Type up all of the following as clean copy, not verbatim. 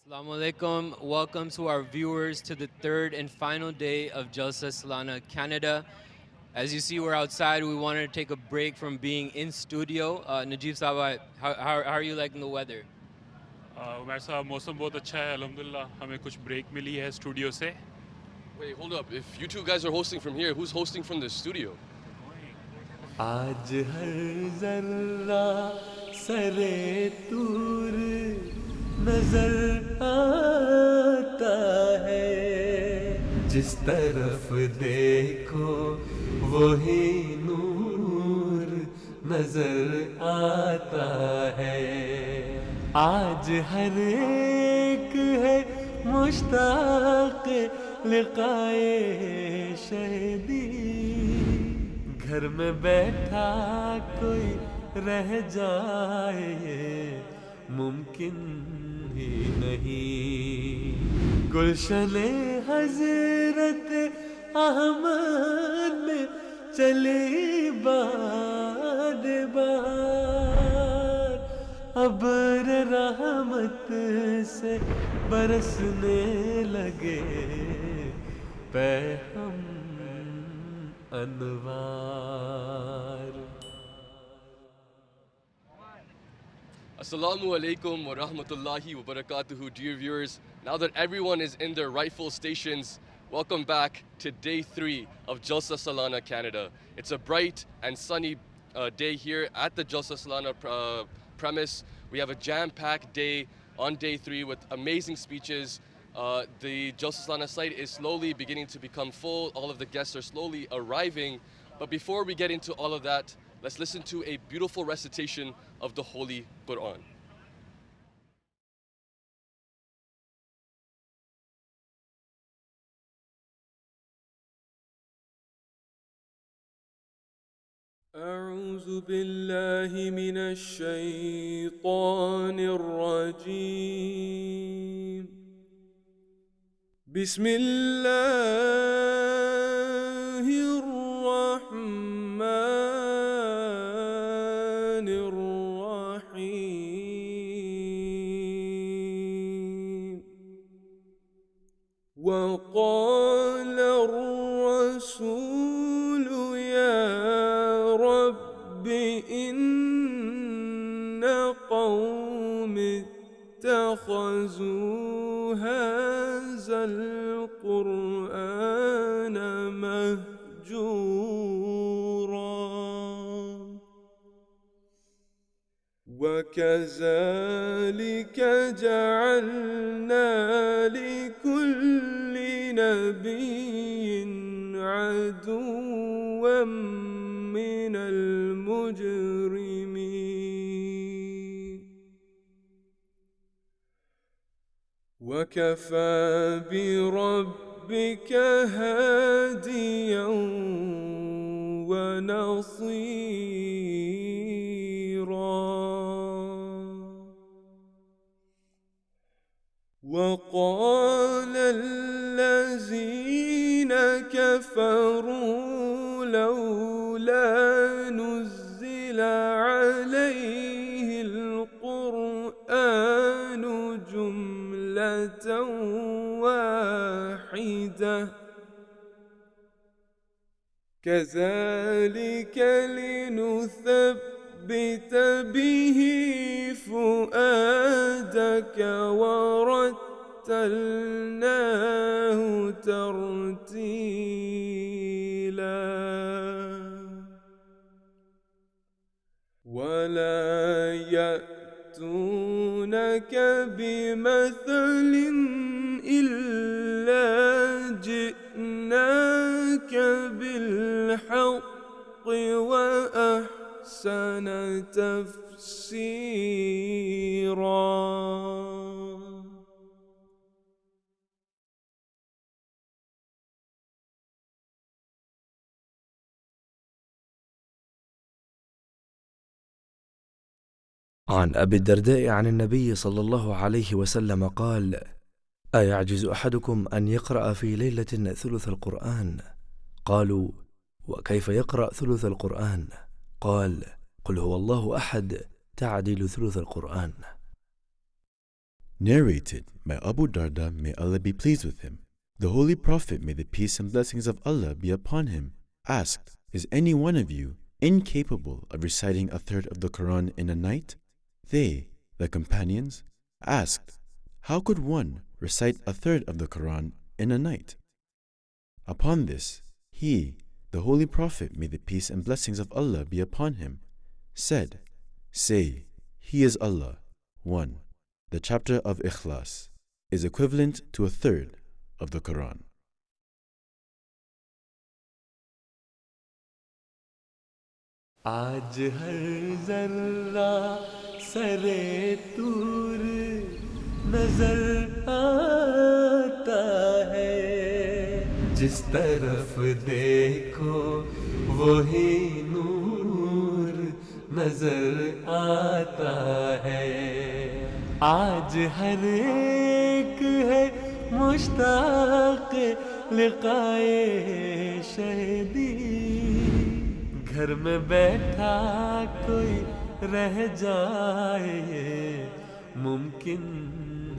Assalamu alaikum. Welcome to our viewers to the third and final day of Jalsa Salana, Canada. As you see, we're outside. We wanted to take a break from being in studio. Najib Sawa, how are you liking the weather? Umar साहब मौसम बहुत अच्छा है अल्हम्दुलिल्लाह हमें कुछ break मिली है studio से Wait, hold up. If you two guys are hosting from here, who's hosting from the studio? आज हर जर्रा सरे तूर नजर आता है जिस तरफ देखो वही नूर नजर आता है आज हर एक है मुश्ताक लिकाए शहदी घर में बैठा कोई रह जाए ये मुमकिन ही नहीं गुलशने हजरत अहमद में चली बाद बार अब्र रहमत से बरसने लगे पैहम अनवार Assalamu alaikum wa rahmatullahi wa barakatuhu, dear viewers. Now that everyone is in their rightful stations, welcome back to day 3 of Jalsa Salana, Canada. It's a bright and sunny day here at the Jalsa Salana premise. We have a jam-packed day on day 3 with amazing speeches. The Jalsa Salana site is slowly beginning to become full. All of the guests are slowly arriving. But before we get into all of that, let's listen to a beautiful recitation of the Holy Quran. أعوذ بالله من الشيطان الرجيم بسم الله الرحمن الرحيم وقال الرسول يا رب إن قوم اتخذوا هذا القرآن مهجورا وكذلك جعلنا لكل نبي عدوا من المجرمين وكفى بربك هاديا ونصيرا وقال الذين كفروا لولا نزل عليه القرآن جملة واحدة كذلك لنثبت به فؤادك ورتلناه ترتيلا ولا يأتونك بمثل إلا جئناك بالحق وأحسن تفسيرا عن أبي الدرداء عن النبي صلى الله عليه وسلم قال: أيعجز أحدكم أن يقرأ في ليلة ثلث القرآن؟ قالوا: وكيف يقرأ ثلث القرآن؟ قال: قل هو الله أحد تعدل ثلث القرآن. Narrated by Abu Darda, may Allah be pleased with him. The Holy Prophet, may the peace and blessings of Allah be upon him, asked, "Is any one of you incapable of reciting a third of the Quran in a night?" They, the companions, asked, "How could one recite a third of the Quran in a night?" Upon this, he, the Holy Prophet, may the peace and blessings of Allah be upon him, said, "Say, He is Allah, one." The chapter of Ikhlas is equivalent to a third of the Quran. आज हर जर्रा सरे तूर नजर आता है, जिस तरफ देखो वही नूर नजर आता है। आज हर एक है मुश्ताक लिकाए शहीदी, घर में बैठा कोई रह जाए मुमकिन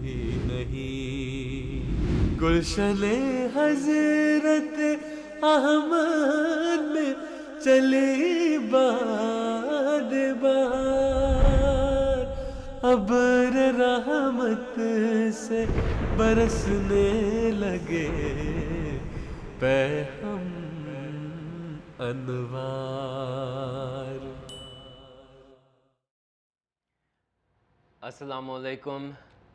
ही नहीं। गुलशने हजरत अहमद में चली बाद बहार, अब्र रहमत से बरसने लगे पैहम अनवार। Assalamu alaikum.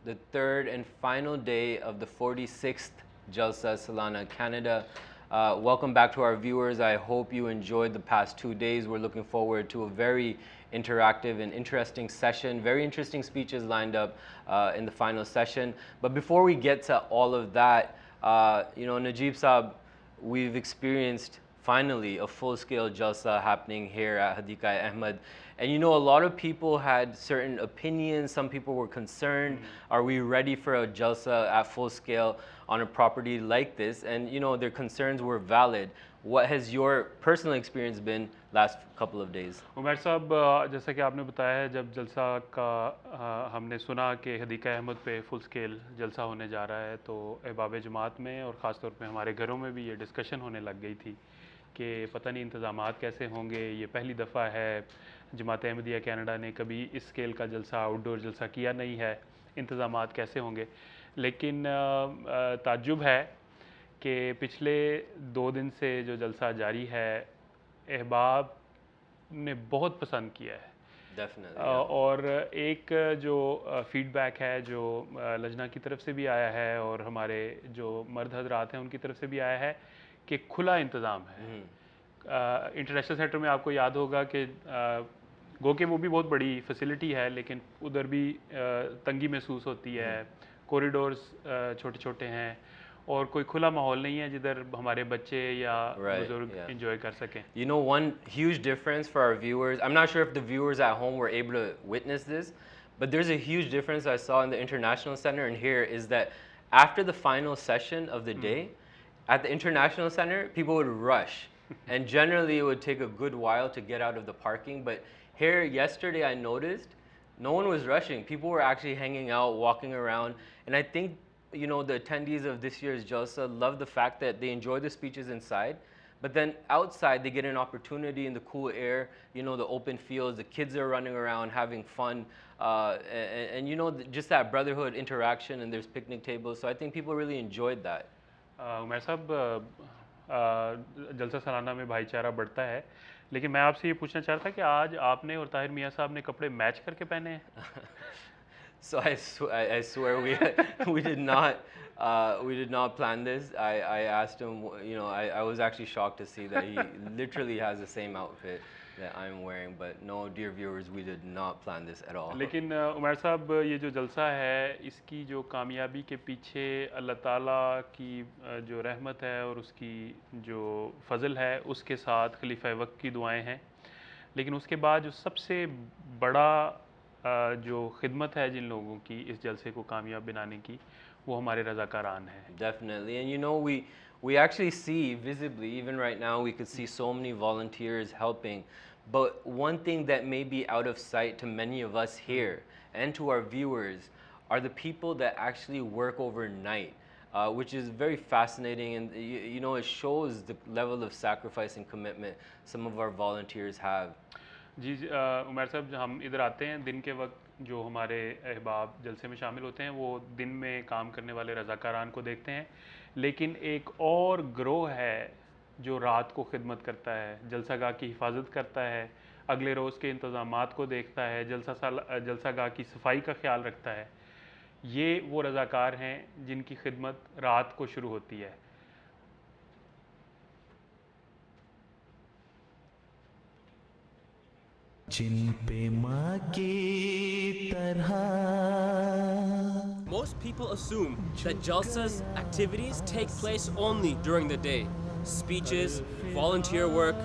The third and final day of the 46th Jalsa Salana Canada. Welcome back to our viewers. I hope you enjoyed the past 2 days. We're looking forward to a very interactive and interesting session. Very interesting speeches lined up in the final session. But before we get to all of that, Najib Saab, we've experienced finally a full-scale Jalsa happening here at Hadika Ahmed. And a lot of people had certain opinions. Some people were concerned, are we ready for a Jalsa at full scale on a property like this? And their concerns were valid. What has your personal experience been last couple of days? Umar साहब, जैसा कि आपने बताया है, जब जलसा का हमने सुना कि हदीका अहमद पे फुल स्केल जलसा होने जा रहा है, तो अहबाब जमात में और ख़ास तौर पे हमारे घरों में भी ये डिस्कशन होने लग गई थी कि पता नहीं इंतज़ामात कैसे होंगे। ये पहली दफ़ा है जमात अहमदिया कनाडा ने कभी इस स्केल का जलसा, आउटडोर जलसा किया नहीं है, इंतज़ामात कैसे होंगे। लेकिन ताज्जुब है कि पिछले 2 दिन से जो जलसा जारी है, अहबाब ने बहुत पसंद किया है। और एक जो फीडबैक है जो लजना की तरफ से भी आया है और हमारे जो मर्द हजरात हैं उनकी तरफ से भी आया है कि खुला इंतज़ाम है। इंटरनेशनल सेंटर में आपको याद होगा कि गो के वो भी बहुत बड़ी फैसिलिटी है, लेकिन उधर भी तंगी महसूस होती है। कॉरिडोर्स छोटे छोटे हैं और कोई खुला माहौल नहीं है जिधर हमारे बच्चे या बुजुर्ग एंजॉय कर सकें। One huge difference for our viewers, I'm not sure if the viewers at home were able to witness this, but there's a huge difference I saw in the International Center and here is that after the final session of the day, at the International Center, people would rush. And generally it would take a good while to get out of the parking, but here yesterday I noticed no one was rushing. People were actually hanging out, walking around, and I think the attendees of this year's Jalsa love the fact that they enjoy the speeches inside, but then outside they get an opportunity in the cool air, the open fields, the kids are running around having fun, and just that brotherhood interaction, and there's picnic tables, so I think people really enjoyed that. Umar साहब, जलसा सालाना में भाईचारा बढ़ता है, लेकिन मैं आपसे ये पूछना चाह रहा था कि आज आपने और ताहिर मियाँ साहब ने कपड़े मैच करके पहने हैं? So I swear we did not plan this. I asked him, I was actually shocked to see that he literally has the same outfit that I'm wearing, but no, dear viewers, we did not plan this at all. लेकिन उमर साहब, ये जो जलसा है, इसकी जो कामयाबी के पीछे अल्लाह ताला की जो रहमत है और उसकी जो फ़ज़ल है, उसके साथ खलीफा वक्त की दुआएं हैं। लेकिन उसके बाद जो सबसे बड़ा जो खिदमत है जिन लोगों की इस जलसे को कामयाब बनाने की, वो हमारे रज़ाकारान हैं। Definitely, and we actually see visibly, even right now, we could see so many volunteers helping. But one thing that may be out of sight to many of us here and to our viewers are the people that actually work overnight, which is very fascinating, and you know, it shows the level of sacrifice and commitment some of our volunteers have. जी उमर साहब, हम इधर आते हैं दिन के वक्त, जो हमारे अहबाब जलसे में शामिल होते हैं वो दिन में काम करने वाले रज़ाकारान को देखते हैं, लेकिन एक और ग्रोह है जो रात को खिदमत करता है, जलसागाह की हिफाजत करता है, अगले रोज़ के इंतज़ामात को देखता है, जलसागाह की सफाई का ख्याल रखता है। ये वो रज़ाकार हैं जिनकी खिदमत रात को शुरू होती है। जिन पे माँ की तरह Most people assume that Jalsa's activities take place only during the day, speeches, volunteer work.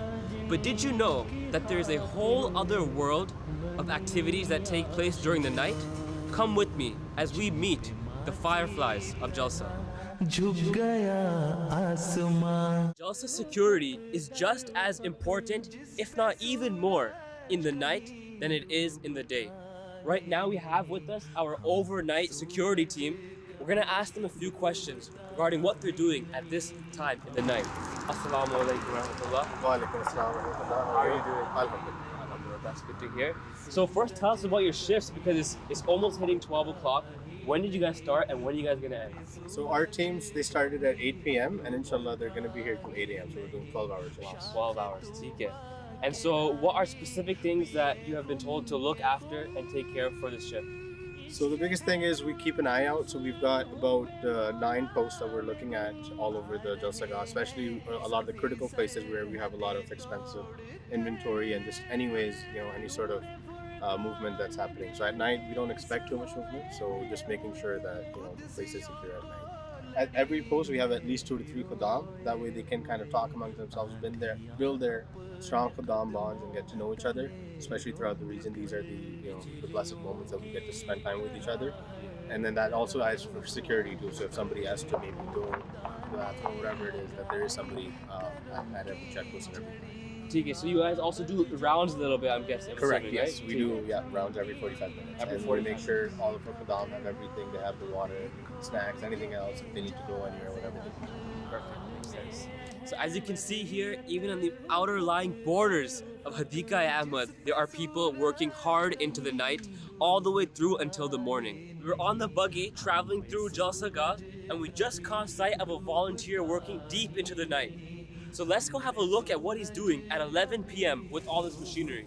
But did you know that there is a whole other world of activities that take place during the night? Come with me as we meet the fireflies of Jalsa. झुक गया आसमां Jalsa security is just as important, if not even more, in the night than it is in the day. Right now we have with us our overnight security team. We're gonna ask them a few questions regarding what they're doing at this time in the night. Assalamu alaikum wa rahmatullah. Walaikum assalam wa rahmatullah. How are you doing? Alhamdulillah. Alhamdulillah, that's good to hear. So first tell us about your shifts, because it's almost hitting 12 o'clock. When did you guys start and when are you guys gonna end? So our teams, they started at 8 p.m. and inshallah they're going to be here till 8 a.m. So we're doing 12 hours. Wow. 12 hours. Okay. And so what are specific things that you have been told to look after and take care of for this shift? So the biggest thing is we keep an eye out. So we've got about 9 posts that we're looking at all over the Jalsaga, especially a lot of the critical places where we have a lot of expensive inventory and just anyways, you know, any sort of movement that's happening. So at night we don't expect too much movement. So just making sure that, you know, the place is secure at night. At every post we have at least 2 to 3 Khuddam. That way they can kind of talk amongst themselves, build their strong Khuddam bonds and get to know each other, especially throughout the region. These are the blessed moments that we get to spend time with each other. And then that also adds for security too. So if somebody has to maybe go to the bathroom, whatever it is, that there is somebody at every checkpost and everything. Okay, so you guys also do rounds a little bit, I'm guessing. Correct, assuming, yes. right? We do rounds every 45 minutes. Every and 45 we make sure all of our Khuddam have everything. They have the water, snacks, anything else. If they need to go anywhere, whatever they need. Perfect, makes sense. So as you can see here, even on the outer lying borders of Hadika Ahmad, there are people working hard into the night, all the way through until the morning. We're on the buggy traveling through Jalsaga, and we just caught sight of a volunteer working deep into the night. So let's go have a look at what he's doing at 11 p.m. with all this machinery.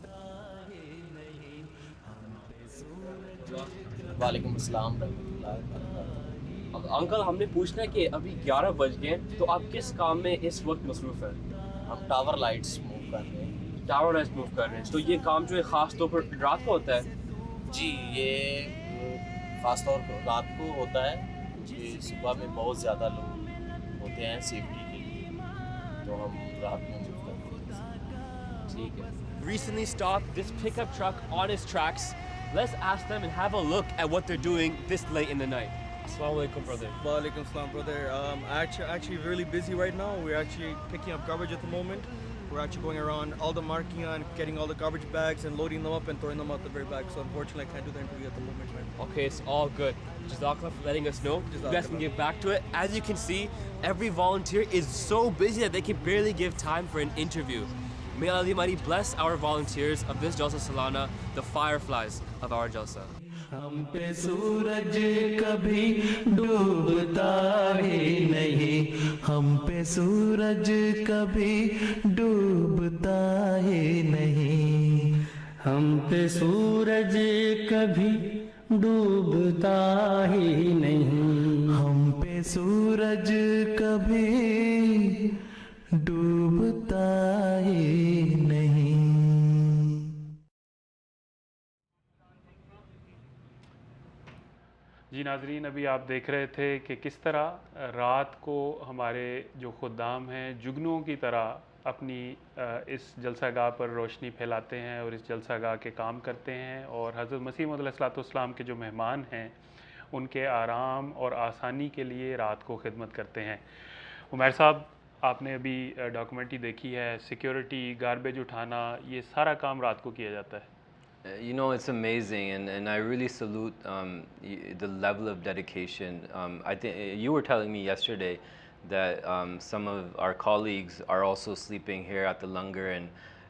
वालेकुम अस्सलाम रहमतुल्लाहि वबरकातुहू। अब uncle, हमने पूछना है कि अभी 11 बज गए, तो आप किस काम में इस वक्त मसरूफ़ हैं? हम टावर लाइट्स मूव कर रहे हैं। टावर लाइट्स मूव कर रहे हैं। तो ये काम जो है ख़ास तौर पर रात को होता है? जी, ये ख़ास तौर पर रात को होता है कि सुबह में बहुत ज़्यादा लोग होते हैं सेफ्टी के लिए, तो हम रात में मूव करते हैं। ठीक है। Recently stopped this pickup truck on its tracks. Let's ask them and have a look at what they're doing this late in the night. Assalamu alaikum, brother. Walaikum salam, brother. Actually really busy right now. We're actually picking up garbage at the moment. We're actually going around all the marking on, getting all the garbage bags and loading them up and throwing them out the very back. So unfortunately, I can't do the interview at the moment, man. Okay, it's all good. Jazakallah for letting us know. You guys can get back to it. As you can see, every volunteer is so busy that they can barely give time for an interview. May Allah Almighty bless our volunteers of this Jalsa Salana, the fireflies of our Jalsa. हम पे सूरज कभी डूबता ही नहीं, हम पे सूरज कभी डूबता ही नहीं, हम पे सूरज कभी डूबता ही नहीं, हम पे सूरज कभी डूबता ही नहीं। जी नाजरीन, अभी आप देख रहे थे कि किस तरह रात को हमारे जो खुद्दाम हैं जुगनुओं की तरह अपनी इस जलसागाह पर रोशनी फैलाते हैं और इस जलसागाह के काम करते हैं, और हज़रत मसीह मौऊद अलैहिस्सलाम के जो मेहमान हैं उनके आराम और आसानी के लिए रात को खिदमत करते हैं। उमर साहब, आपने अभी डॉक्यूमेंट्री देखी है, सिक्योरिटी, गार्बेज उठाना, ये सारा काम रात को किया जाता है। You know, it's amazing, and I really salute the level of dedication. I think you were telling me yesterday that some of our colleagues are also sleeping here at the Langar, and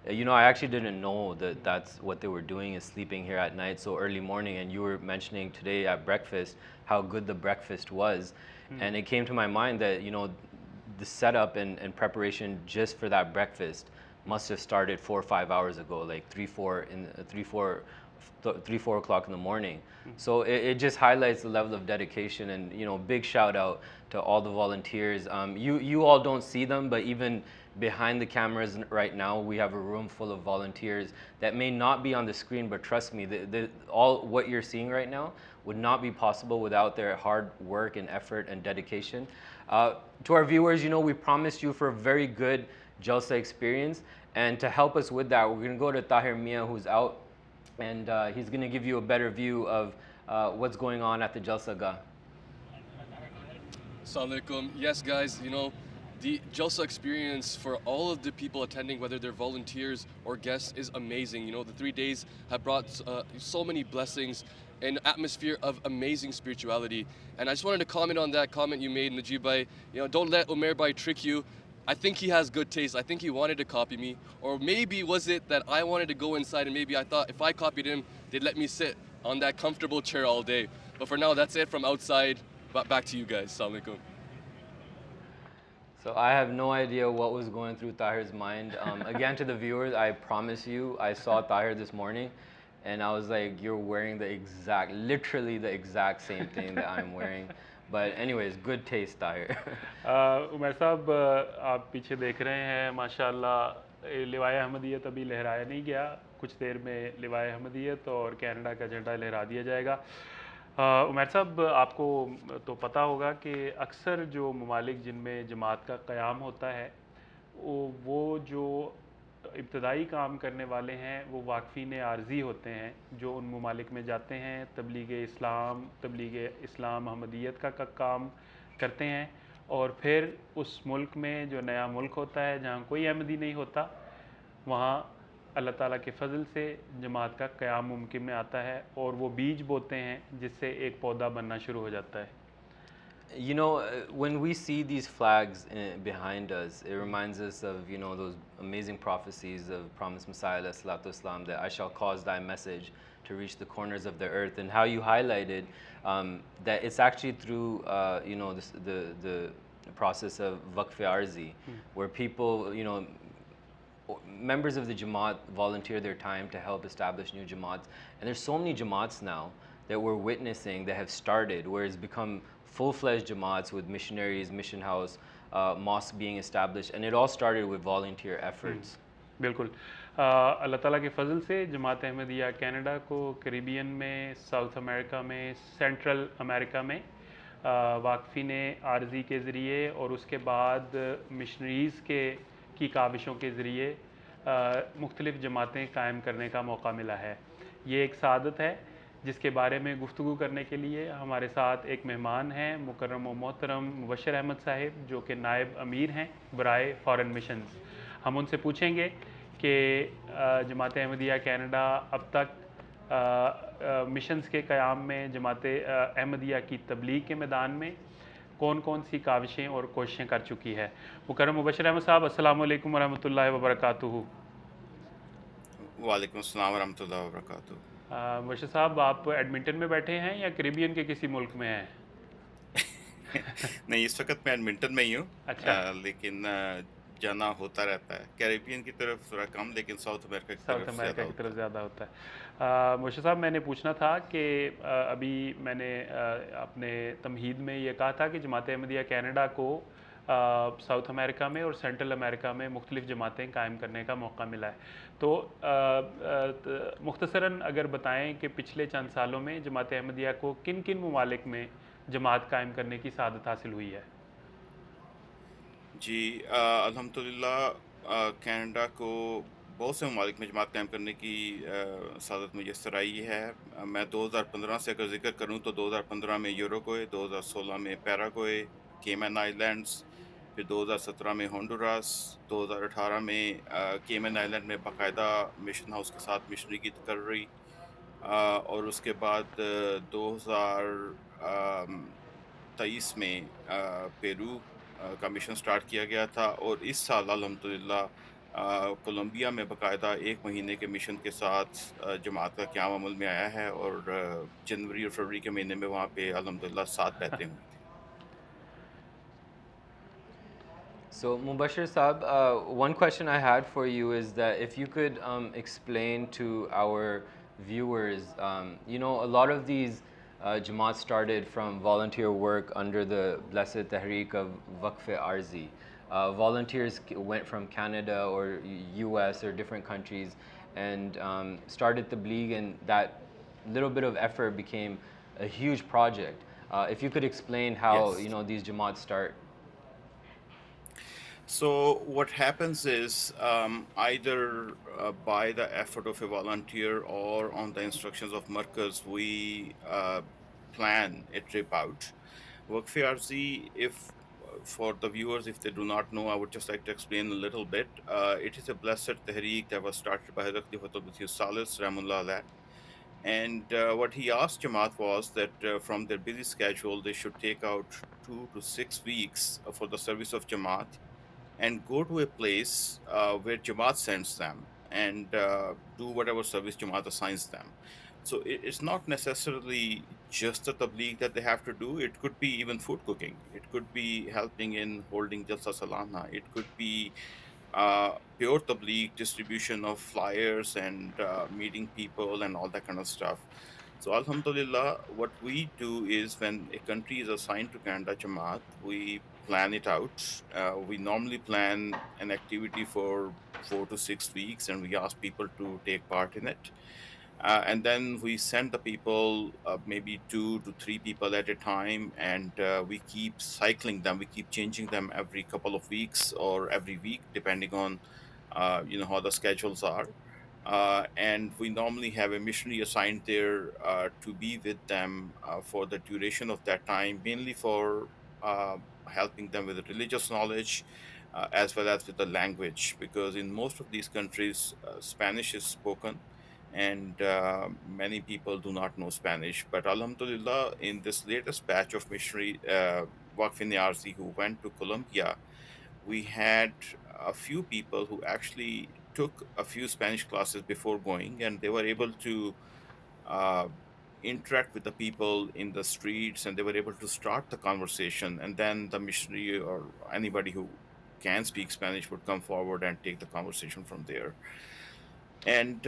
you know, I actually didn't know that that's what they were doing, is sleeping here at night so early morning. And you were mentioning today at breakfast how good the breakfast was, and it came to my mind that, you know, the setup and preparation just for that breakfast must have started 4 or 5 hours ago, like 3 4 o'clock in the morning. So it just highlights the level of dedication, and you know, big shout out to all the volunteers. You all don't see them, but even behind the cameras right now, we have a room full of volunteers that may not be on the screen, but trust me, all what you're seeing right now would not be possible without their hard work and effort and dedication. To our viewers, you know, we promised you for a very good Jalsa experience, and to help us with that, we're going to go to Tahir Mia, who's out, and he's going to give you a better view of what's going on at the Jalsa Gah. Assalamu alaikum. Yes, guys, you know, the Jalsa experience for all of the people attending, whether they're volunteers or guests, is amazing. You know, the 3 days have brought so many blessings, an atmosphere of amazing spirituality. And I just wanted to comment on that comment you made, Najib Bhai. You know, don't let Umair Bhai trick you. I think he has good taste. I think he wanted to copy me. Or maybe was it that I wanted to go inside and maybe I thought if I copied him, they'd let me sit on that comfortable chair all day. But for now, that's it from outside. Back to you guys. Assalamu alaikum. So I have no idea what was going through Tahir's mind. Again, to the viewers, I promise you, I saw Tahir this morning, and I was like, "You're wearing literally the exact same thing that I'm wearing." But anyways, good taste, Tahir. Umar साहब, आप पीछे देख रहे हैं माशाल्लाह, लिवाए अहमदियत अभी लहराया नहीं गया, कुछ देर में लिवाए अहमदियत और कनाडा का झंडा लहरा दिया जाएगा। उमर साहब, आपको तो पता होगा कि अक्सर जो ममालिक जिनमें जमात का क़याम होता है, वो जो इब्तदाई काम करने वाले हैं वो वाक़फ़ीन आर्ज़ी होते हैं, जो उन ममालिक में जाते हैं, तबलीग इस्लाम अहमदियत का काम करते हैं, और फिर उस मुल्क में जो नया मुल्क होता है जहाँ कोई अहमदी नहीं होता, वहाँ अल्लाह ताला के फ़ज़ल से जमात का क़याम मुमकिन में आता है और वो बीज बोते हैं जिससे एक पौधा बनना शुरू हो जाता है। You know, when we see these flags behind us, it reminds us of, you know, those amazing prophecies of promised Messiah alayhi salatu wasalam, that I shall cause thy message to reach the corners of the earth, and how you highlighted that it's actually through, you know, the process of Waqf Arzi, where people, you know, members of the Jamaat volunteer their time to help establish new Jamaats. And there's so many Jamaats now that we're witnessing that have started, where it's become full-fledged Jamaats with missionaries, mission house, mosque being established. And it all started with volunteer efforts. बिल्कुल, अल्लाह ताला के फ़ज़ल से जमात Ahmadiyya Canada को Caribbean में, south America में, central America में वाक़फ़ीन आर्ज़ी के ज़रिए और उसके बाद मिशनरीज़ की काविशों के ज़रिए मुख्तलिफ़ जमातें कायम करने का मौका मिला है। ये एक सादत है जिसके बारे में गुफ्तगू करने के लिए हमारे साथ एक मेहमान हैं, मुकर्रम व मोहतरम मुबशर अहमद साहिब, जो कि नायब अमीर हैं बराए फ़ॉरेन मिशंस। हम उनसे पूछेंगे कि जमात अहमदिया कनाडा अब तक मिशंस के क़याम में जमात अहमदिया की तबलीग के मैदान में कौन कौन सी काविशें और कोशिशें कर चुकी है। मुकर्रम मुबशर अहमद साहब, अस्सलामु अलैकुम वरहमतुल्लाहि वबरकातुहू। वालेकुम अस्सलाम वरहमतुल्लाहि वबरकातुहू। मुबशर साहब, आप एडमिंटन में बैठे हैं या कैरिबियन के किसी मुल्क में हैं? नहीं, इस वक्त मैं एडमिंटन में ही हूँ। अच्छा। लेकिन जाना होता रहता है कैरिबियन की तरफ थोड़ा कम, लेकिन साउथ अमेरिका की तरफ ज़्यादा होता है। मुबशर साहब, मैंने पूछना था कि अभी मैंने अपने तमहीद में ये कहा था कि जमात अहमदिया कनाडा को साउथ अमेरिका में और सेंट्रल अमेरिका में मुख्तलिफ़ जमातें कायम करने का मौका मिला है। तो मुख्तसरन अगर बताएं कि पिछले चंद सालों में जमात अहमदिया को किन किन ममालिक में जमात कायम करने की सआदत हासिल हुई है? जी, अल्हम्दुलिल्लाह कनाडा को बहुत से ममालिक में जमात कायम करने की सआदत मुयस्सर आई है। मैं 2015 से अगर ज़िक्र करूँ तो 2015 में यूरुग्वे, 2016 में पैराग्वे, केमन आइलैंड्स, फिर 2017 में होंडुरास, 2018 में केमन आइलैंड में बाकायदा मिशन हाउस के साथ मिशनरी की तकर्री, और उसके बाद 2023 में पेरू का मिशन स्टार्ट किया गया था और इस साल अल्हम्दुलिल्लाह कोलंबिया में बाकायदा 1 महीने के मिशन के साथ जमात का क़याम अमल में आया है और जनवरी और फरवरी के महीने में वहाँ पे अल्हम्दुलिल्लाह 7 बैतें हुई थी। So, Mubashir Saab, one question I had for you is that if you could explain to our viewers, a lot of these Jamaat started from volunteer work under the blessed tahreek of Waqf-e Arzi. Volunteers went from Canada or US or different countries and started Tabligh, and that little bit of effort became a huge project. If you could explain how, Yes. these Jamaat start. So what happens is either by the effort of a volunteer or on the instructions of Markaz, we plan a trip out. Workfare RZ, if for the viewers, if they do not know, I would just like to explain a little bit. It is a blessed tahreek that was started by Hazrat Khalifatul Masih Salis Rahimahullah Alayh. And what he asked Jamaat was that from their busy schedule, they should take out 2 to 6 weeks for the service of Jamaat and go to a place where Jamaat sends them and do whatever service Jamaat assigns them. So it's not necessarily just the tabligh that they have to do. It could be even food cooking. It could be helping in holding Jalsa Salana. It could be pure tabligh distribution of flyers and meeting people and all that kind of stuff. So Alhamdulillah, what we do is when a country is assigned to Canada Jamaat, we plan it out. We normally plan an activity for 4 to 6 weeks and we ask people to take part in it. And then we send the people, maybe 2 to 3 people at a time, and we keep cycling them. We keep changing them every couple of weeks or every week, depending on how the schedules are. And we normally have a missionary assigned there to be with them for the duration of that time, mainly for uh, helping them with religious knowledge as well as with the language, because in most of these countries, Spanish is spoken and many people do not know Spanish. But Alhamdulillah, in this latest batch of missionary Waqf Niarzi who went to Colombia, we had a few people who actually took a few Spanish classes before going, and they were able to uh, interact with the people in the streets, and they were able to start the conversation. And then the missionary or anybody who can speak Spanish would come forward and take the conversation from there. And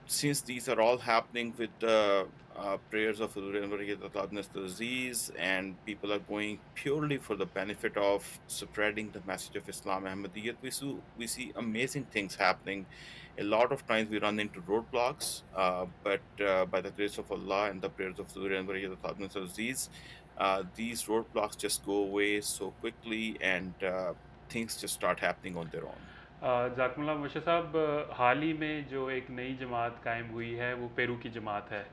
since these are all happening with the prayers of the disease, and people are going purely for the benefit of spreading the message of Islam Ahmadiyyat, we see amazing things happening. A lot of times we run into roadblocks, but by the grace of Allah and the prayers of the disease, these roadblocks just go away so quickly, and things just start happening on their own. जाकमुल्ला Mubashar साहब, हाल ही में जो एक नई जमात कायम हुई है वो Peru की जमात है,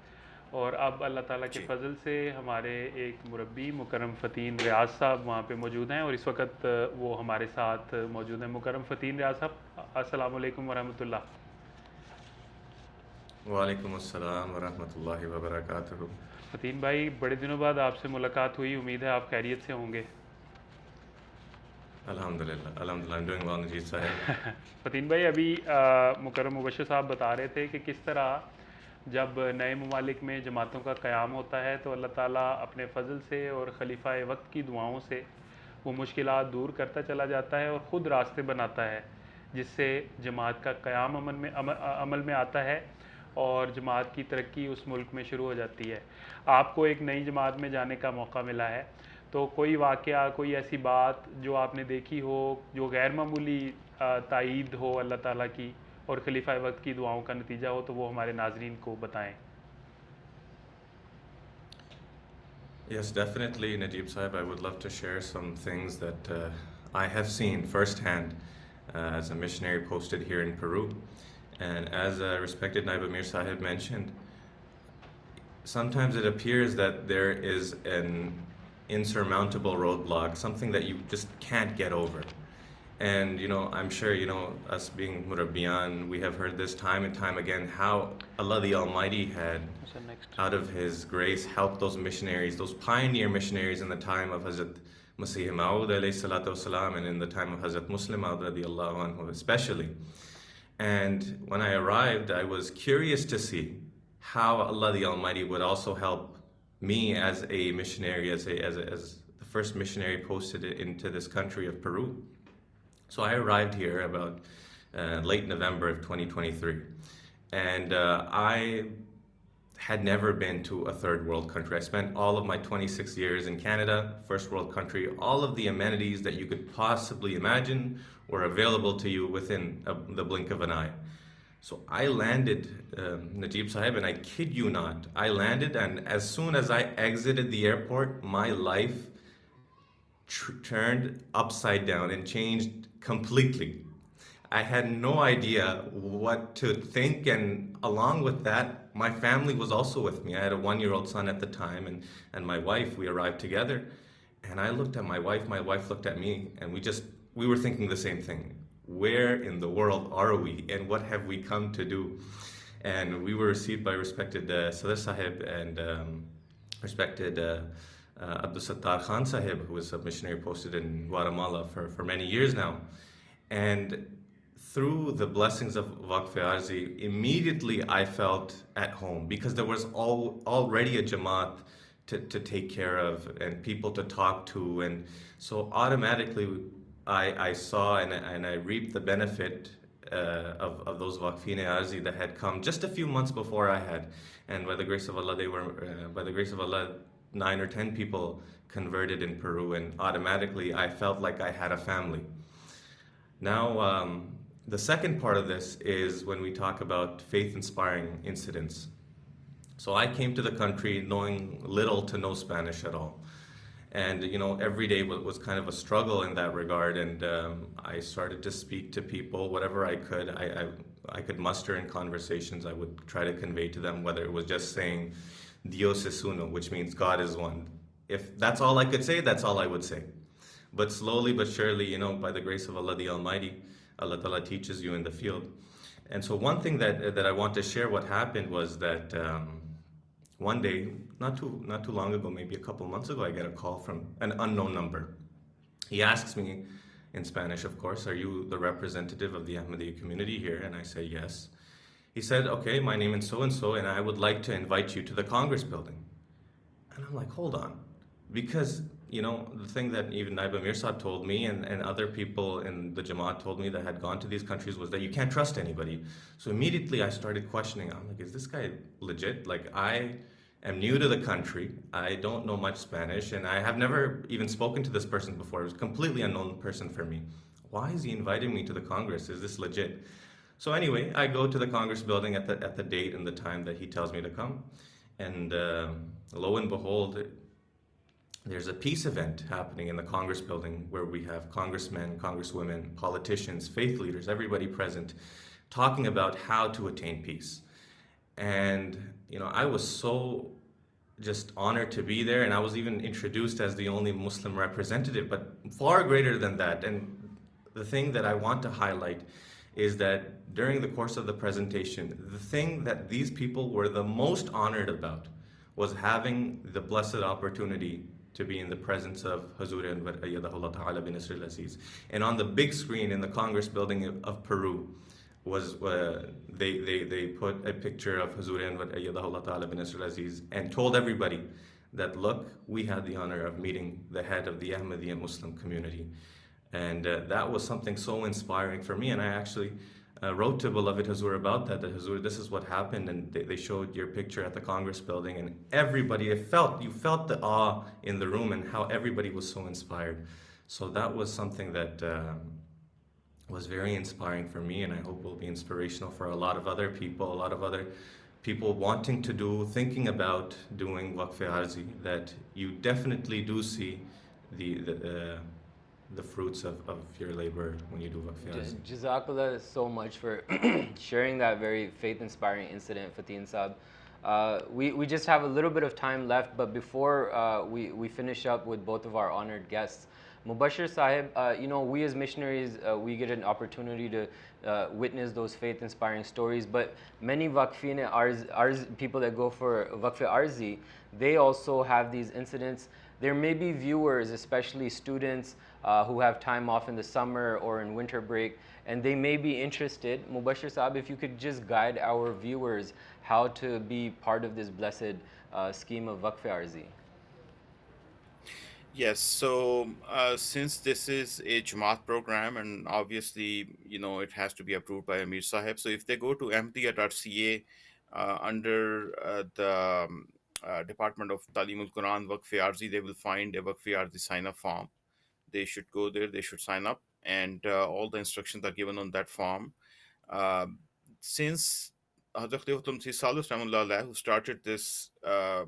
और अब अल्लाह ताला के जी। फ़ज़ल से हमारे एक मुरब्बी मुकरम फ़तीन रियाज साहब वहाँ पे मौजूद हैं और इस वक्त वो हमारे साथ मौजूद हैं। मुकरम फ़तीन रियाज साहब, अस्सलाम वालेकुम वरहमतुल्लाह। वालेकुम अस्सलाम वरहमतुल्लाहि वबरकातुहू। फ़तीन भाई, बड़े दिनों बाद आपसे मुलाकात हुई, उम्मीद है आप खैरियत से होंगे। अल्हम्दुलिल्लाह, अल्हम्दुलिल्लाह, I'm doing well नजीब साहब। फ़तीन भाई, अभी मुकरम मुबशर साहब बता रहे थे कि किस तरह जब नए ममालिक में जमातों का क़याम होता है तो अल्लाह ताला अपने फ़ज़ल से और खलीफा वक्त की दुआओं से वो मुश्किलात दूर करता चला जाता है और ख़ुद रास्ते बनाता है, जिससे जमात का क़याम अमल में आता है और जमात की तरक्की उस मुल्क में शुरू हो जाती है। आपको एक नई जमात में जाने का मौका मिला है, तो कोई वाक़या, कोई ऐसी बात जो आपने देखी हो जो गैर मामूली तायीद हो अल्लाह ताला की और खलीफा वक्त की दुआओं का नतीजा हो, तो वो हमारे नाजरीन को बताएं। Yes, definitely, Najib Sahib. I would love to share some things that I have seen firsthand as a missionary posted here in Peru. And as respected Naib Amir Sahib mentioned, sometimes it appears that there is an insurmountable roadblock, something that you just can't get over. And I'm sure us being Murabbiyan, we have heard this time and time again how Allah the Almighty had, out of His grace, helped those missionaries, those pioneer missionaries in the time of Hazrat Masih Maud alayhi salatu wasalam, and in the time of Hazrat Muslim Maud radiallahu anhu especially. And when I arrived, I was curious to see how Allah the Almighty would also help me as a missionary, as the first missionary posted into this country of Peru. So I arrived here about late November of 2023, and I had never been to a third world country. I spent all of my 26 years in Canada, first world country. All of the amenities that you could possibly imagine were available to you within the blink of an eye. So I landed, Najib Sahib, and I kid you not, I landed, and as soon as I exited the airport, my life turned upside down and changed completely. I had no idea what to think, and along with that, my family was also with me. I had a 1-year-old son at the time, and my wife. We arrived together, and I looked at my wife looked at me, and we were thinking the same thing. Where in the world are we, and what have we come to do? And we were received by respected Sadr Sahib and respected Abdul Sattar Khan Sahib, who was a missionary posted in Guatemala for many years now. And through the blessings of Waqf Arzi, immediately I felt at home, because there was already a Jamaat to take care of and people to talk to. And so automatically I saw and I reaped the benefit of those Waqfine Arzi that had come just a few months before I had. And by the grace of Allah, by the grace of Allah, 9 or 10 people converted in Peru, and automatically I felt like I had a family. Now, the second part of this is when we talk about faith-inspiring incidents. So I came to the country knowing little to no Spanish at all. And every day was kind of a struggle in that regard, and I started to speak to people, whatever I could. I could muster in conversations. I would try to convey to them, whether it was just saying Dios es uno, which means God is one. If that's all I could say, that's all I would say. But slowly but surely, by the grace of Allah the Almighty, Allah Ta'ala teaches you in the field. And so one thing that I want to share, what happened was that one day, not too long ago, maybe a couple months ago, I get a call from an unknown number. He asks me, in Spanish of course, "Are you the representative of the Ahmadiyya community here?" And I say, "Yes." He said, "Okay, my name is so-and-so, and I would like to invite you to the Congress building." And I'm like, hold on. Because, the thing that even Naib Amir Saab told me and other people in the Jamaat told me that had gone to these countries was that you can't trust anybody. So immediately I started questioning. I'm like, is this guy legit? Like, I am new to the country. I don't know much Spanish, and I have never even spoken to this person before. It was a completely unknown person for me. Why is he inviting me to the Congress? Is this legit? So anyway, I go to the Congress building at the date and the time that he tells me to come. And lo and behold, there's a peace event happening in the Congress building where we have congressmen, congresswomen, politicians, faith leaders, everybody present, talking about how to attain peace. And, I was so just honored to be there, and I was even introduced as the only Muslim representative, but far greater than that. And the thing that I want to highlight is that during the course of the presentation, the thing that these people were the most honored about was having the blessed opportunity to be in the presence of Hazur Anwar Ayyadahullah Ta'ala bin Nasr al-Aziz. And on the big screen in the Congress building of Peru was they put a picture of Hazur Anwar Ayyadahullah Ta'ala bin Nasr al-Aziz and told everybody that, look, we had the honor of meeting the head of the Ahmadiyya Muslim community. And that was something so inspiring for me. And I actually wrote to beloved Hazur about that Hazur, this is what happened, and they showed your picture at the Congress building, and everybody, you felt the awe in the room and how everybody was so inspired. So that was something that was very inspiring for me, and I hope will be inspirational for a lot of other people wanting to thinking about doing Waqf Arzi, that you definitely do see the fruits of your labor when you do Waqf Arzi. Jazakallah so much for sharing that very faith-inspiring incident, Fatin Saab. We just have a little bit of time left, but before we finish up with both of our honored guests, Mubashir Sahib, we as missionaries, we get an opportunity to witness those faith-inspiring stories, but many Waqfine, people that go for Waqf Arzi, they also have these incidents. There may be viewers, especially students, who have time off in the summer or in winter break, and they may be interested. Mubashir Sahib, if you could just guide our viewers how to be part of this blessed scheme of Waqf Arzi. Yes, so since this is a Jamaat program, and obviously, it has to be approved by Amir Sahib. So if they go to mtia.ca under the Department of Talimul Quran Waqf Arzi, they will find a Waqf Arzi sign up form. They should go there, they should sign up, and all the instructions are given on that form. Um, since Hazrat Khalifatul Masih Salus Rahimahullah Alaihi, who started this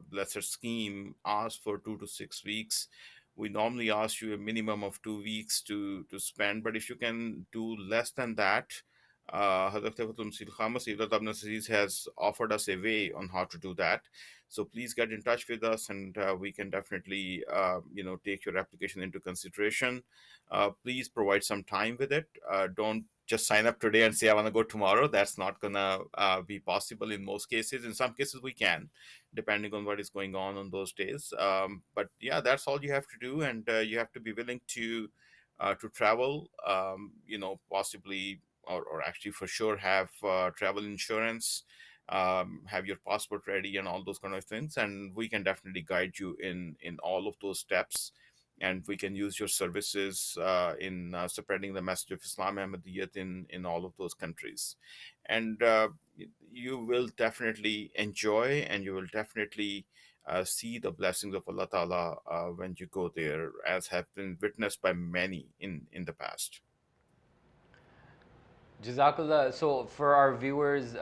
blessed scheme, asked for 2 to 6 weeks. We normally ask you a minimum of 2 weeks to spend, but if you can do less than that, Hazrat Khalifatul Masih Khamas Ibn Abdul Aziz has offered us a way on how to do that. So please get in touch with us, and we can definitely, take your application into consideration. Please provide some time with it. Don't just sign up today and say I want to go tomorrow. That's not gonna be possible in most cases. In some cases, we can, depending on what is going on those days. But yeah, that's all you have to do, and you have to be willing to travel. Possibly, or actually for sure, have travel insurance. Have your passport ready and all those kind of things, and we can definitely guide you in all of those steps, and we can use your services in spreading the message of Islam Ahmadiyyat in all of those countries. And you will definitely enjoy, and you will definitely see the blessings of Allah Ta'ala when you go there, as have been witnessed by many in the past. Jazakallah. So for our viewers,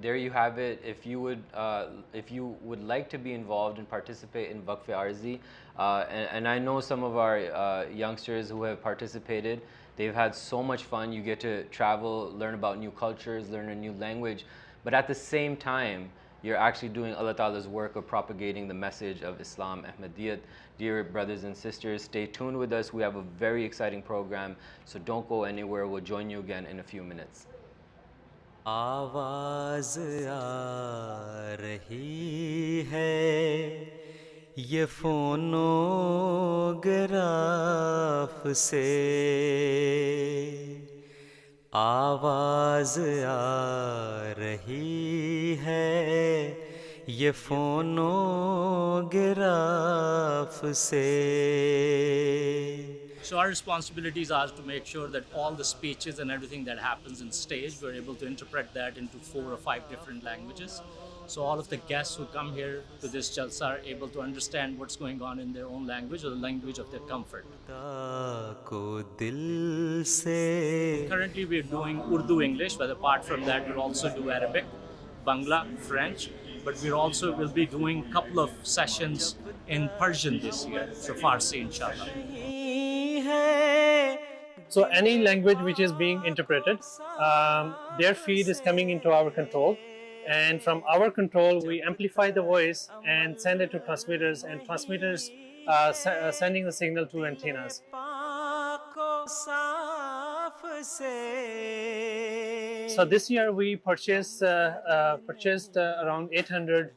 there you have it. If you would like to be involved and participate in Waqf Arzi, and I know some of our youngsters who have participated, they've had so much fun. You get to travel, learn about new cultures, learn a new language, but at the same time, you're actually doing Allah Ta'ala's work of propagating the message of Islam Ahmadiyyat. Dear brothers and sisters, stay tuned with us. We have a very exciting program, so don't go anywhere. We'll join you again in a few minutes. आवाज आ रही है ये phonograph से आवाज आ रही है ये phonograph से So our responsibilities are to make sure that all the speeches and everything that happens in stage, we're able to interpret that into 4 or 5 different languages. So all of the guests who come here to this Jalsa are able to understand what's going on in their own language or the language of their comfort. Currently we're doing Urdu English, but apart from that we'll also do Arabic, Bangla, French, but we also will be doing a couple of sessions in Persian this year, so Farsi inshallah. So any language which is being interpreted, their feed is coming into our control, and from our control we amplify the voice and send it to transmitters, and transmitters sending the signal to antennas. So this year we purchased around 800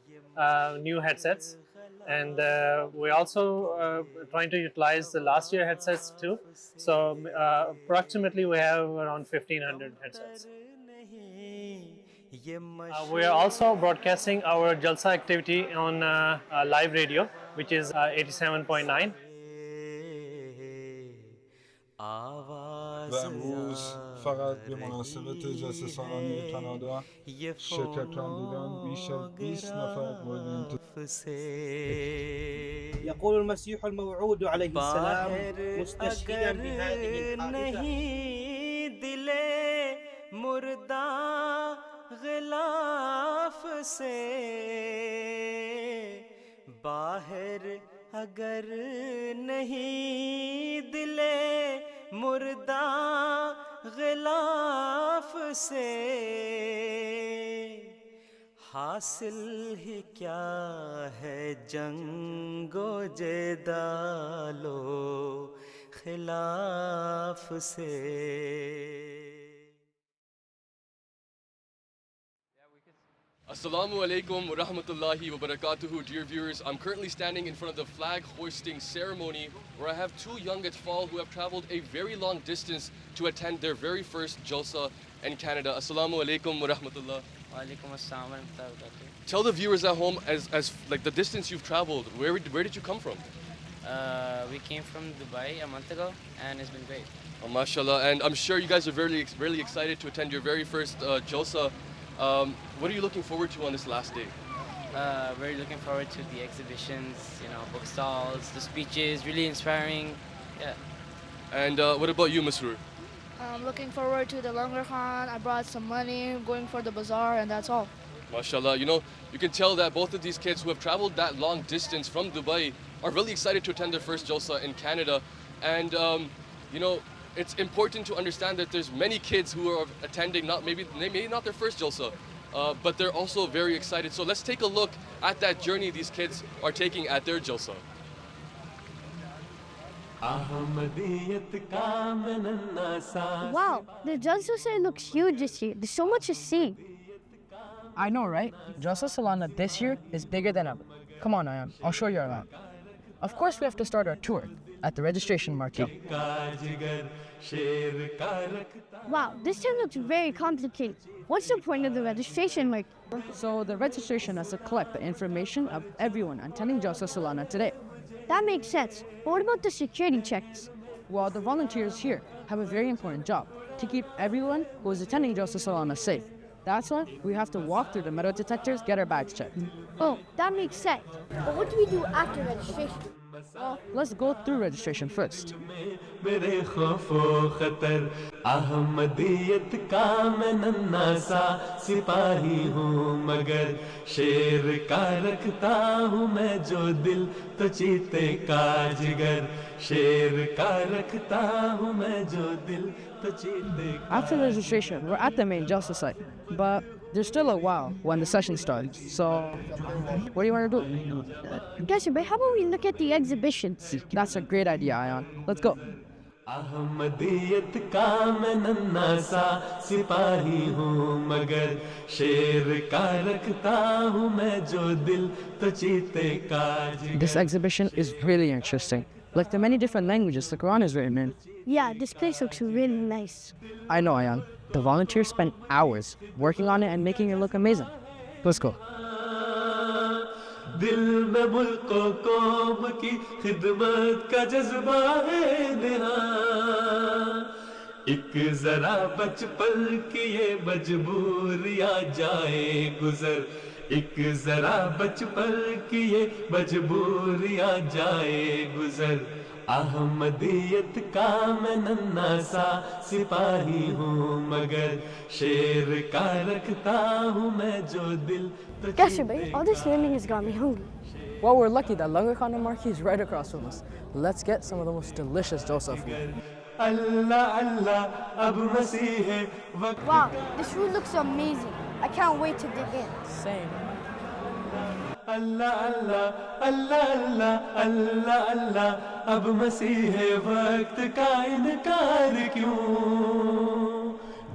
new headsets, and we're also trying to utilize the last year headsets too. So approximately we have around 1500 headsets. We are also broadcasting our Jalsa activity on live radio, which is 87.9. و امروز فقط به مناسبت جلسه سالانه کانادا شرکتان دیدن بیش از 20 نفر مورد انتظار. يقول المسيح الموعود عليه السلام مستشهدا بهذه الحادثة अगर नहीं दिले मुर्दा गिलाफ से हासिल ही क्या है जंगो जेदालो खिलाफ से। Assalamu alaikum wa rahmatullahi wa barakatuhu, dear viewers. I'm currently standing in front of the flag hoisting ceremony where I have two young atfal who have traveled a very long distance to attend their very first Jalsa in Canada. Assalamu alaikum wa rahmatullah. Wa alaikum assalam wa rahmatullahi wa barakatuh. Tell the viewers at home as like the distance you've traveled. Where did you come from? We came from Dubai a month ago, and it's been great. Oh, mashallah, and I'm sure you guys are really excited to attend your very first Jalsa. What are you looking forward to on this last day? We're looking forward to the exhibitions, book stalls, the speeches, really inspiring. Yeah. And what about you, Masroor? I'm looking forward to the Langar Khan. I brought some money, going for the bazaar, and that's all. MashaAllah, you can tell that both of these kids who have traveled that long distance from Dubai are really excited to attend their first Jalsa in Canada. And, it's important to understand that there's many kids who are attending, maybe not their first Jalsa, but they're also very excited. So let's take a look at that journey these kids are taking at their Jalsa. Wow, the Jalsa site looks huge this year. There's so much to see. I know, right? Jalsa Salana this year is bigger than ever. Come on, Ayan, I'll show you around. Of course, we have to start our tour at the registration marquee. Wow, this time looks very complicated. What's the point of the registration marquee? So the registration is to collect the information of everyone attending Jalsa Salana today. That makes sense. But what about the security checks? Well, the volunteers here have a very important job to keep everyone who is attending Jalsa Salana safe. That's why we have to walk through the metal detectors, get our bags checked. Oh, that makes sense. But what do we do after registration? Well, let's go through registration first. After registration, we're at the main Jalsa site, but there's still a while when the session starts, so what do you want to do? But how about we look at the exhibitions? That's a great idea, Ayan. Let's go. This exhibition is really interesting. Like the many different languages the Quran is written in. Yeah, this place looks really nice. I know, Ayan. The volunteers spent hours working on it and making it look amazing. Let's go. दिल में मुल्को कौम की खिदमत का जज्बा है देना एक जरा बचपन की ये मजबूरियां जाए गुजर एक जरा बचपन की ये मजबूरियां जाए गुजर अहमदियत का मैं नन्हा सा सिपाही हूँ मगर शेर का रखता हूँ मैं जो दिल All this learning has got me hungry. Well, we're lucky that Langar Khan Marquee is right across from us. Let's get some of the most delicious Jalsa food. Wow, this food looks amazing. I can't wait to dig in. Same. अल्लाह अल्लाह अल्लाह अल्लाह अल्लाह अल्लाह अब मसीह वक्त का इनकार क्यों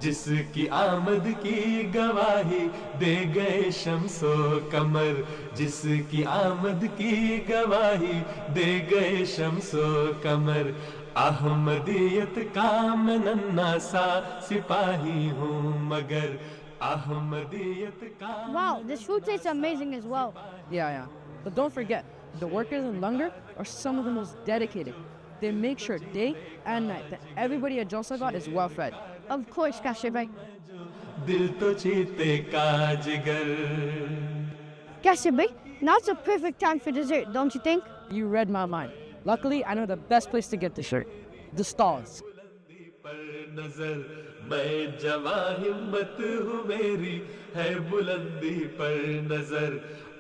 जिसकी आमद की गवाही दे गए शम्सो कमर जिसकी आमद की गवाही दे गए शम्सो कमर अहमदियत का मैं नन्हा सा सिपाही हूँ मगर Wow, this food tastes amazing as well. Yeah. But don't forget, the workers in Langar are some of the most dedicated. They make sure day and night that everybody at Jalsa is well fed. Of course, Kashibai. Kashibai, now's the perfect time for dessert, don't you think? You read my mind. Luckily, I know the best place to get dessert. The stalls. मैं जवां हिम्मत हूँ मेरी है बुलंदी पर नजर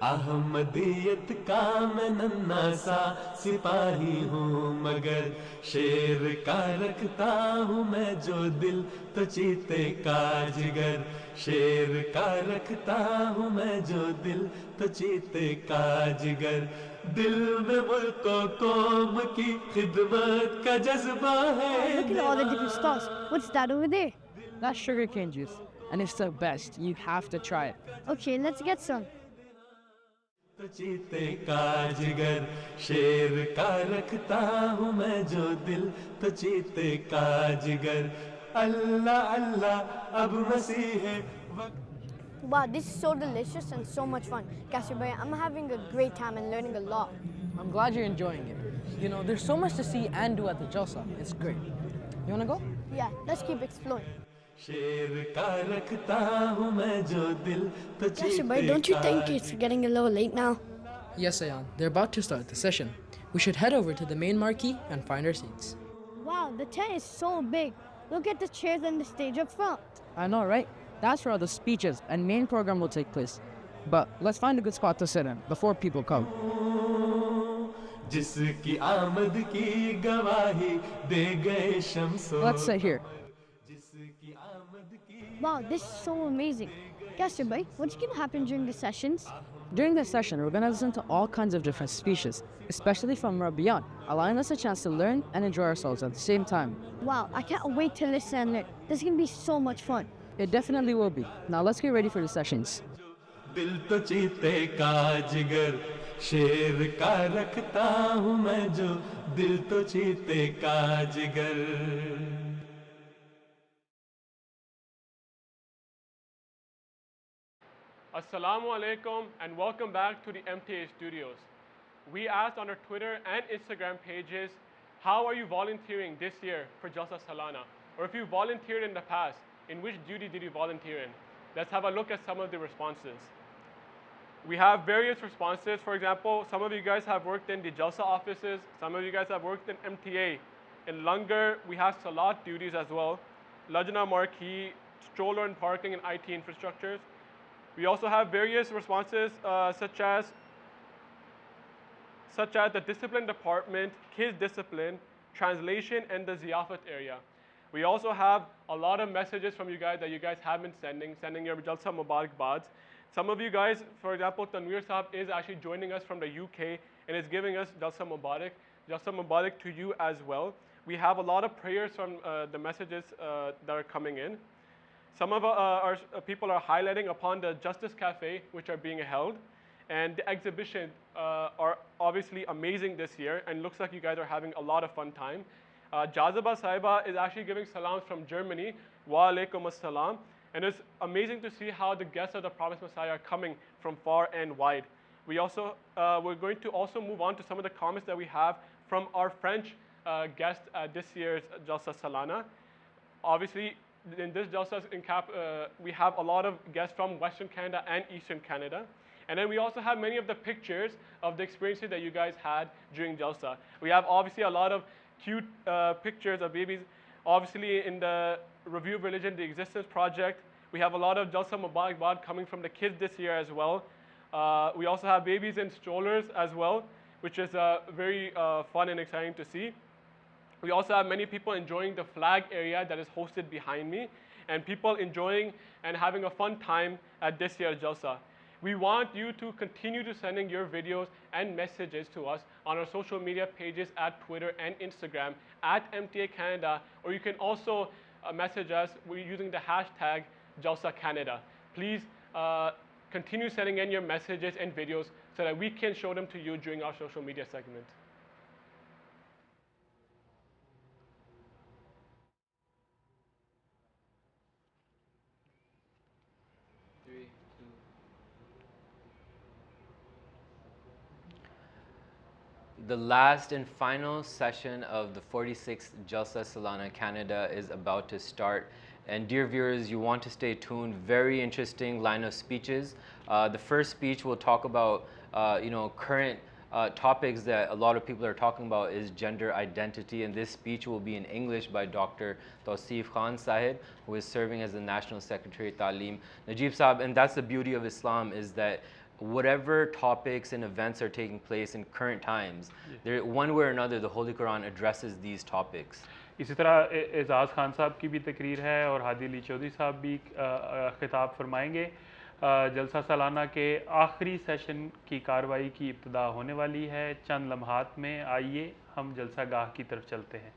अहमदियत का मैं नन्हा सा सिपाही हूँ मगर शेर का रखता हूँ मैं जो दिल तो चीते का जिगर शेर का रखता हूँ मैं जो दिल तो चीते का जिगर दिल में मुल्क कौम की खिदमत का जज्बा Wow, है look at all the different stalls. What's that over there? That's sugarcane juice, and it's the best. You have to try it. Okay, let's get some. तो चीते का जिगर शेर का रखता हूँ मैं जो दिल तो चीते का जिगर अल्लाह अल्लाह अब मसीह Wow, this is so delicious and so much fun. Kashibai, I'm having a great time and learning a lot. I'm glad you're enjoying it. You know, there's so much to see and do at the Jalsa. It's great. You wanna go? Yeah, let's keep exploring. शेर का रखता हूँ मैं जो दिल तो Kashibai, don't you think it's getting a little late now? Yes, Ayan. They're about to start the session. We should head over to the main marquee and find our seats. Wow, the tent is so big. Look at the chairs and the stage up front. I know, right? That's where all the speeches and main program will take place. But let's find a good spot to sit in before people come. जिसकी आमद की गवाही दे गए शम्सो Let's sit here. Wow, this is so amazing. Kashibai, what's going to happen during the sessions? During this session, we're going to listen to all kinds of different speeches, especially from Rabbiyan, allowing us a chance to learn and enjoy ourselves at the same time. Wow, I can't wait to listen and learn. This is going to be so much fun. It definitely will be. Now let's get ready for the sessions. दिल तो चीते का जिगर शेर का रखता हूँ मैं जो दिल तो चीते का जिगर Assalamu alaikum and welcome back to the MTA studios. We asked on our Twitter and Instagram pages, how are you volunteering this year for Jalsa Salana? Or if you volunteered in the past, in which duty did you volunteer in? Let's have a look at some of the responses. We have various responses. For example, some of you guys have worked in the Jalsa offices. Some of you guys have worked in MTA. In Langar, we have Salat duties as well. Lajna Marquee, stroller and parking and IT infrastructures. We also have various responses such as the discipline department, kids discipline, translation, and the ziyafat area. We also have a lot of messages from you guys that you guys have been sending your Jalsa Mubarak Bads. Some of you guys, for example, Tanveer Saab is actually joining us from the UK and is giving us Jalsa Mubarak to you as well. We have a lot of prayers from the messages that are coming in. Some of our people are highlighting upon the Justice Cafe, which are being held. And the exhibition are obviously amazing this year, and looks like you guys are having a lot of fun time. Jazaba Saiba is actually giving salams from Germany. Wa alaikum assalam. And it's amazing to see how the guests of the Promised Messiah are coming from far and wide. We're going to also move on to some of the comments that we have from our French guests at this year's Jalsa Salana. Obviously, in this Jalsa we have a lot of guests from Western Canada and Eastern Canada. And then we also have many of the pictures of the experiences that you guys had during Jalsa. We have obviously a lot of cute pictures of babies. Obviously in the Review of Religion, the Existence Project, we have a lot of Jalsa Mubarak Bad coming from the kids this year as well. We also have babies in strollers as well, which is very fun and exciting to see. We also have many people enjoying the flag area that is hosted behind me, and people enjoying and having a fun time at this year's Jalsa. We want you to continue to sending your videos and messages to us on our social media pages at Twitter and Instagram at MTA Canada, or you can also message us using the hashtag Jalsa Canada. Please continue sending in your messages and videos so that we can show them to you during our social media segment. The last and final session of the 46th Jalsa Salana Canada is about to start. And dear viewers, you want to stay tuned. Very interesting line of speeches. The first speech will talk about current topics that a lot of people are talking about is gender identity, and this speech will be in English by Dr. Tausif Khan Sahib, who is serving as the National Secretary Taaleem. Najib Saab, and that's the beauty of Islam, is that whatever topics and events are taking place in current times, there, one way or another, the Holy Quran addresses these topics. इसी तरह एजाज़ खान साहब की भी तकरीर है और हादी अली चौधरी साहब भी खिताब फरमाएंगे। जलसा सालाना के आखिरी सेशन की कार्रवाई की इब्तिदा होने वाली है। चंद लम्हात में आइए हम जलसा गाह की तरफ चलते हैं।